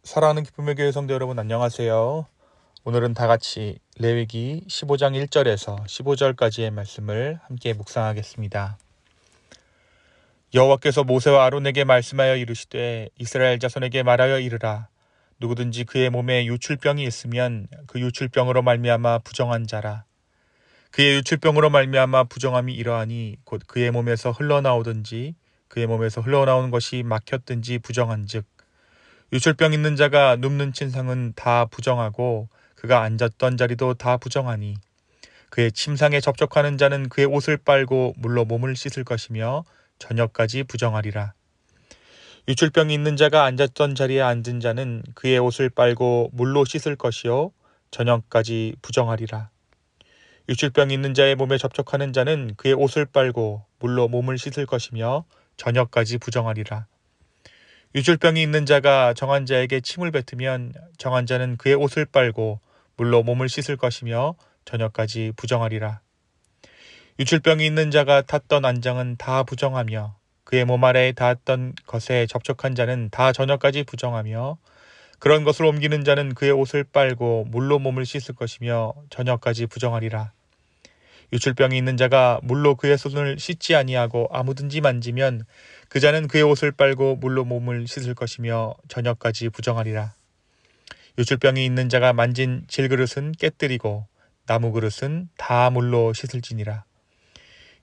사랑하는 기쁨의 교회 성도 여러분, 안녕하세요. 오늘은 다 같이 레위기 15장 1절에서 15절까지의 말씀을 함께 묵상하겠습니다. 여호와께서 모세와 아론에게 말씀하여 이르시되 이스라엘 자손에게 말하여 이르라. 누구든지 그의 몸에 유출병이 있으면 그 유출병으로 말미암아 부정한 자라. 그의 유출병으로 말미암아 부정함이 이러하니 곧 그의 몸에서 흘러나오든지 그의 몸에서 흘러나오는 것이 막혔든지 부정한즉 유출병 있는 자가 눕는 침상은 다 부정하고 그가 앉았던 자리도 다 부정하니 그의 침상에 접촉하는 자는 그의 옷을 빨고 물로 몸을 씻을 것이며 저녁까지 부정하리라. 유출병이 있는 자가 앉았던 자리에 앉은 자는 그의 옷을 빨고 물로 씻을 것이요 저녁까지 부정하리라. 유출병이 있는 자의 몸에 접촉하는 자는 그의 옷을 빨고 물로 몸을 씻을 것이며 저녁까지 부정하리라. 유출병이 있는 자가 정한 자에게 침을 뱉으면 정한 자는 그의 옷을 빨고 물로 몸을 씻을 것이며 저녁까지 부정하리라. 유출병이 있는 자가 탔던 안장은 다 부정하며 그의 몸 아래에 닿았던 것에 접촉한 자는 다 저녁까지 부정하며 그런 것을 옮기는 자는 그의 옷을 빨고 물로 몸을 씻을 것이며 저녁까지 부정하리라. 유출병이 있는 자가 물로 그의 손을 씻지 아니하고 아무든지 만지면 그 자는 그의 옷을 빨고 물로 몸을 씻을 것이며 저녁까지 부정하리라. 유출병이 있는 자가 만진 질그릇은 깨뜨리고 나무 그릇은 다 물로 씻을지니라.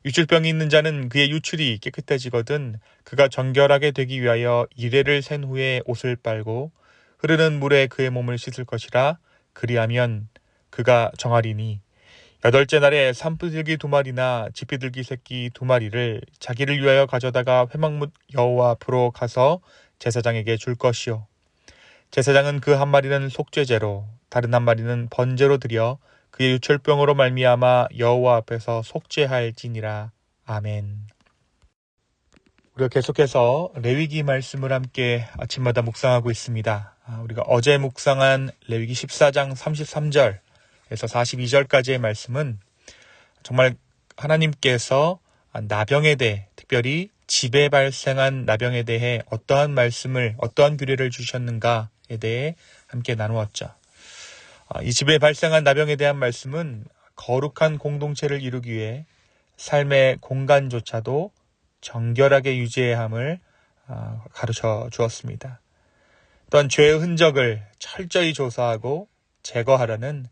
유출병이 있는 자는 그의 유출이 깨끗해지거든 그가 정결하게 되기 위하여 이레를 센 후에 옷을 빨고 흐르는 물에 그의 몸을 씻을 것이라. 그리하면 그가 정하리니 여덟째 날에 산비둘기 2마리나 지피들기 새끼 2마리를 자기를 위하여 가져다가 회막문 여호와 앞으로 가서 제사장에게 줄 것이요 제사장은 그 1마리는 속죄제로 다른 1마리는 번제로 드려 그의 유출병으로 말미암아 여호와 앞에서 속죄할지니라. 아멘. 우리가 계속해서 레위기 말씀을 함께 아침마다 묵상하고 있습니다. 우리가 어제 묵상한 레위기 14장 33절 에서 42절까지의 말씀은 정말 하나님께서 나병에 대해, 특별히 집에 발생한 나병에 대해 어떠한 말씀을, 어떠한 규례를 주셨는가에 대해 함께 나누었죠. 이 집에 발생한 나병에 대한 말씀은 거룩한 공동체를 이루기 위해 삶의 공간조차도 정결하게 유지해야 함을 가르쳐 주었습니다. 또한 죄의 흔적을 철저히 조사하고 제거하라는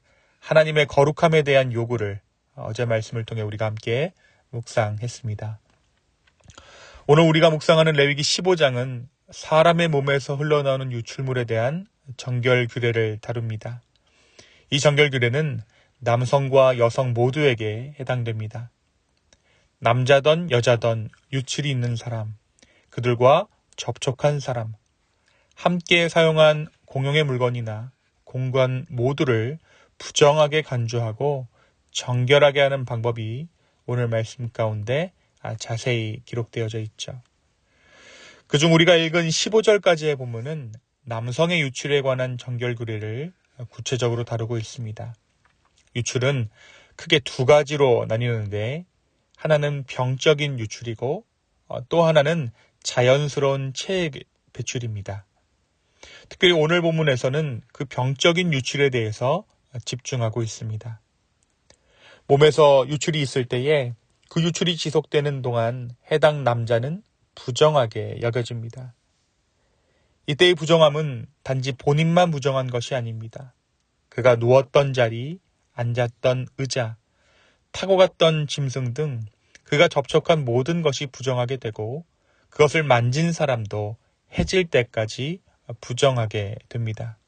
하나님의 거룩함에 대한 요구를 어제 말씀을 통해 우리가 함께 묵상했습니다. 오늘 우리가 묵상하는 레위기 15장은 사람의 몸에서 흘러나오는 유출물에 대한 정결 규례를 다룹니다. 이 정결 규례는 남성과 여성 모두에게 해당됩니다. 남자든 여자든 유출이 있는 사람, 그들과 접촉한 사람, 함께 사용한 공용의 물건이나 공간 모두를 부정하게 간주하고 정결하게 하는 방법이 오늘 말씀 가운데 자세히 기록되어져 있죠. 그중 우리가 읽은 15절까지의 본문은 남성의 유출에 관한 정결 규례를 구체적으로 다루고 있습니다. 유출은 크게 2가지로 나뉘는데 하나는 병적인 유출이고 또 하나는 자연스러운 체액 배출입니다. 특별히 오늘 본문에서는 그 병적인 유출에 대해서 집중하고 있습니다. 몸에서 유출이 있을 때에 그 유출이 지속되는 동안 해당 남자는 부정하게 여겨집니다. 이때의 부정함은 단지 본인만 부정한 것이 아닙니다. 그가 누웠던 자리, 앉았던 의자, 타고 갔던 짐승 등 그가 접촉한 모든 것이 부정하게 되고 그것을 만진 사람도 해질 때까지 부정하게 됩니다.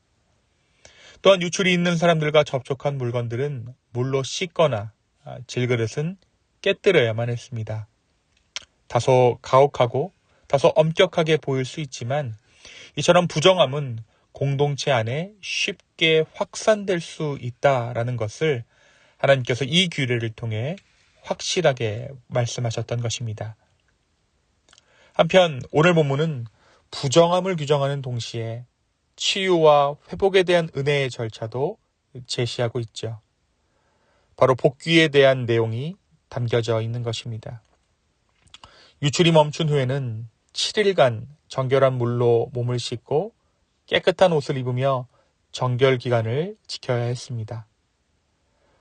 또한 유출이 있는 사람들과 접촉한 물건들은 물로 씻거나 질그릇은 깨뜨려야만 했습니다. 다소 가혹하고 다소 엄격하게 보일 수 있지만 이처럼 부정함은 공동체 안에 쉽게 확산될 수 있다라는 것을 하나님께서 이 규례를 통해 확실하게 말씀하셨던 것입니다. 한편 오늘 본문은 부정함을 규정하는 동시에 치유와 회복에 대한 은혜의 절차도 제시하고 있죠. 바로 복귀에 대한 내용이 담겨져 있는 것입니다. 유출이 멈춘 후에는 7일간 정결한 물로 몸을 씻고 깨끗한 옷을 입으며 정결 기간을 지켜야 했습니다.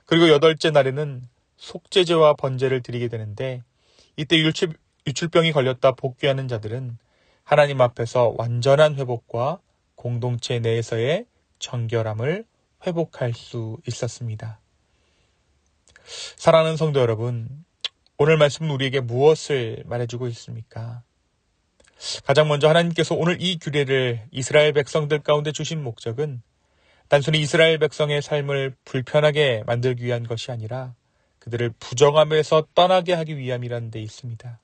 그리고 여덟째 날에는 속죄제와 번제를 드리게 되는데 이때 유출병이 걸렸다 복귀하는 자들은 하나님 앞에서 완전한 회복과 공동체 내에서의 정결함을 회복할 수 있었습니다. 사랑하는 성도 여러분, 오늘 말씀은 우리에게 무엇을 말해주고 있습니까? 가장 먼저 하나님께서 오늘 이 규례를 이스라엘 백성들 가운데 주신 목적은 단순히 이스라엘 백성의 삶을 불편하게 만들기 위한 것이 아니라 그들을 부정함에서 떠나게 하기 위함이라는 데 있습니다.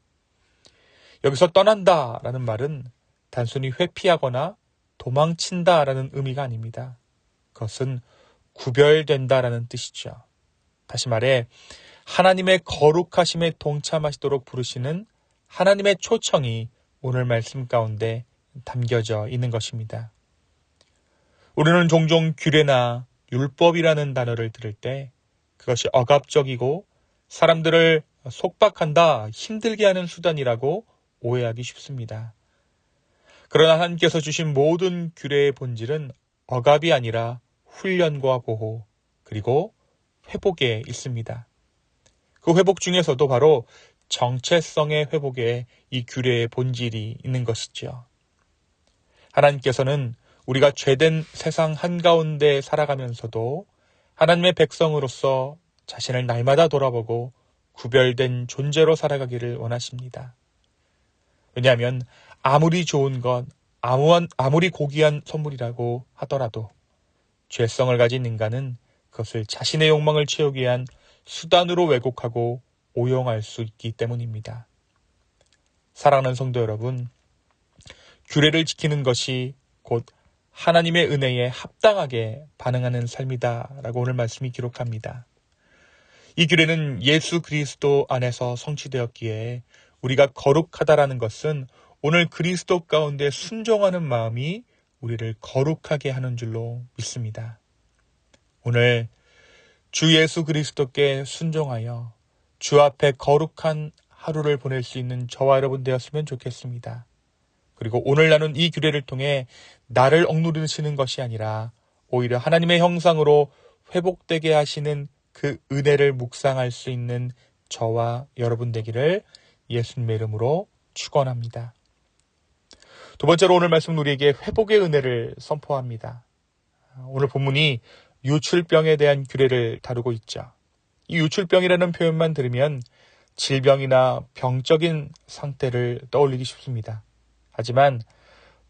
여기서 떠난다라는 말은 단순히 회피하거나 도망친다라는 의미가 아닙니다. 그것은 구별된다라는 뜻이죠. 다시 말해 하나님의 거룩하심에 동참하시도록 부르시는 하나님의 초청이 오늘 말씀 가운데 담겨져 있는 것입니다. 우리는 종종 규례나 율법이라는 단어를 들을 때 그것이 억압적이고 사람들을 속박한다, 힘들게 하는 수단이라고 오해하기 쉽습니다. 그러나 하나님께서 주신 모든 규례의 본질은 억압이 아니라 훈련과 보호, 그리고 회복에 있습니다. 그 회복 중에서도 바로 정체성의 회복에 이 규례의 본질이 있는 것이죠. 하나님께서는 우리가 죄된 세상 한가운데 살아가면서도 하나님의 백성으로서 자신을 날마다 돌아보고 구별된 존재로 살아가기를 원하십니다. 왜냐하면 아무리 좋은 것, 아무리 고귀한 선물이라고 하더라도 죄성을 가진 인간은 그것을 자신의 욕망을 채우기 위한 수단으로 왜곡하고 오용할 수 있기 때문입니다. 사랑하는 성도 여러분, 규례를 지키는 것이 곧 하나님의 은혜에 합당하게 반응하는 삶이다라고 오늘 말씀이 기록합니다. 이 규례는 예수 그리스도 안에서 성취되었기에 우리가 거룩하다라는 것은 오늘 그리스도 가운데 순종하는 마음이 우리를 거룩하게 하는 줄로 믿습니다. 오늘 주 예수 그리스도께 순종하여 주 앞에 거룩한 하루를 보낼 수 있는 저와 여러분 되었으면 좋겠습니다. 그리고 오늘 나눈 이 규례를 통해 나를 억누르시는 것이 아니라 오히려 하나님의 형상으로 회복되게 하시는 그 은혜를 묵상할 수 있는 저와 여러분 되기를 예수님의 이름으로 축원합니다. 두 번째로 오늘 말씀은 우리에게 회복의 은혜를 선포합니다. 오늘 본문이 유출병에 대한 규례를 다루고 있죠. 이 유출병이라는 표현만 들으면 질병이나 병적인 상태를 떠올리기 쉽습니다. 하지만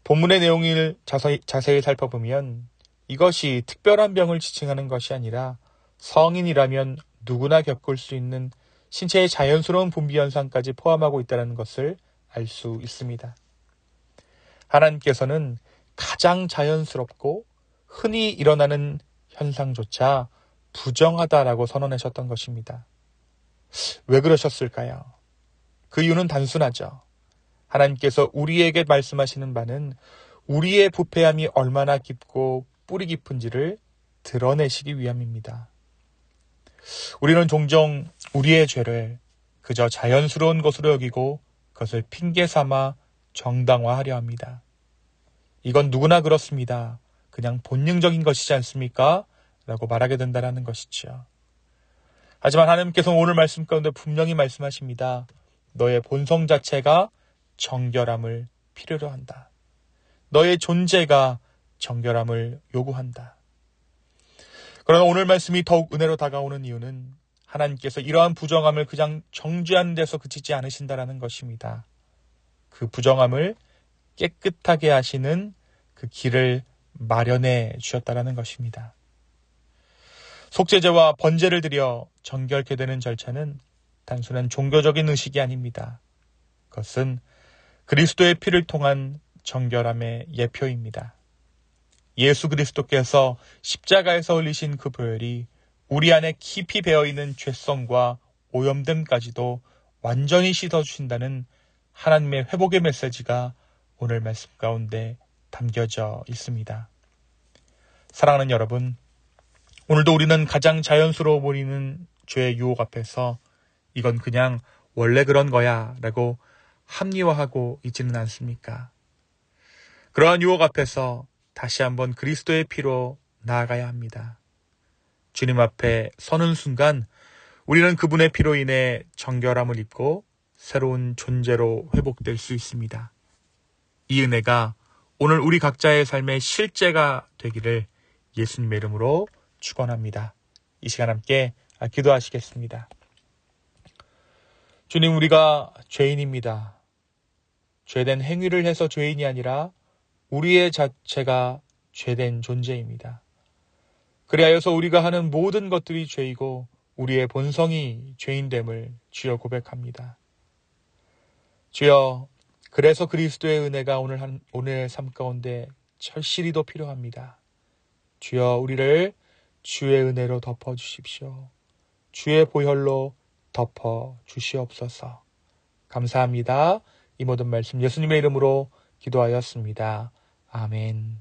본문의 내용을 자세히 살펴보면 이것이 특별한 병을 지칭하는 것이 아니라 성인이라면 누구나 겪을 수 있는 신체의 자연스러운 분비 현상까지 포함하고 있다는 것을 알 수 있습니다. 하나님께서는 가장 자연스럽고 흔히 일어나는 현상조차 부정하다라고 선언하셨던 것입니다. 왜 그러셨을까요? 그 이유는 단순하죠. 하나님께서 우리에게 말씀하시는 바는 우리의 부패함이 얼마나 깊고 뿌리 깊은지를 드러내시기 위함입니다. 우리는 종종 우리의 죄를 그저 자연스러운 것으로 여기고 그것을 핑계 삼아 정당화하려 합니다. 이건 누구나 그렇습니다. 그냥 본능적인 것이지 않습니까? 라고 말하게 된다는 것이죠. 하지만 하나님께서는 오늘 말씀 가운데 분명히 말씀하십니다. 너의 본성 자체가 정결함을 필요로 한다. 너의 존재가 정결함을 요구한다. 그러나 오늘 말씀이 더욱 은혜로 다가오는 이유는 하나님께서 이러한 부정함을 그냥 정죄하는 데서 그치지 않으신다라는 것입니다. 그 부정함을 깨끗하게 하시는 그 길을 마련해 주셨다라는 것입니다. 속죄제와 번제를 드려 정결케 되는 절차는 단순한 종교적인 의식이 아닙니다. 그것은 그리스도의 피를 통한 정결함의 예표입니다. 예수 그리스도께서 십자가에서 흘리신 그 보혈이 우리 안에 깊이 배어있는 죄성과 오염됨까지도 완전히 씻어주신다는 하나님의 회복의 메시지가 오늘 말씀 가운데 담겨져 있습니다. 사랑하는 여러분, 오늘도 우리는 가장 자연스러워 보이는 죄의 유혹 앞에서 이건 그냥 원래 그런 거야 라고 합리화하고 있지는 않습니까? 그러한 유혹 앞에서 다시 한번 그리스도의 피로 나아가야 합니다. 주님 앞에 서는 순간 우리는 그분의 피로 인해 정결함을 입고 새로운 존재로 회복될 수 있습니다. 이 은혜가 오늘 우리 각자의 삶의 실제가 되기를 예수님의 이름으로 축원합니다. 이 시간 함께 기도하시겠습니다. 주님, 우리가 죄인입니다. 죄된 행위를 해서 죄인이 아니라 우리의 자체가 죄된 존재입니다. 그리하여서 우리가 하는 모든 것들이 죄이고 우리의 본성이 죄인됨을 주여 고백합니다. 주여, 그래서 그리스도의 은혜가 오늘의 삶 가운데 절실히 더 필요합니다. 주여, 우리를 주의 은혜로 덮어주십시오. 주의 보혈로 덮어주시옵소서. 감사합니다. 이 모든 말씀 예수님의 이름으로 기도하였습니다. 아멘.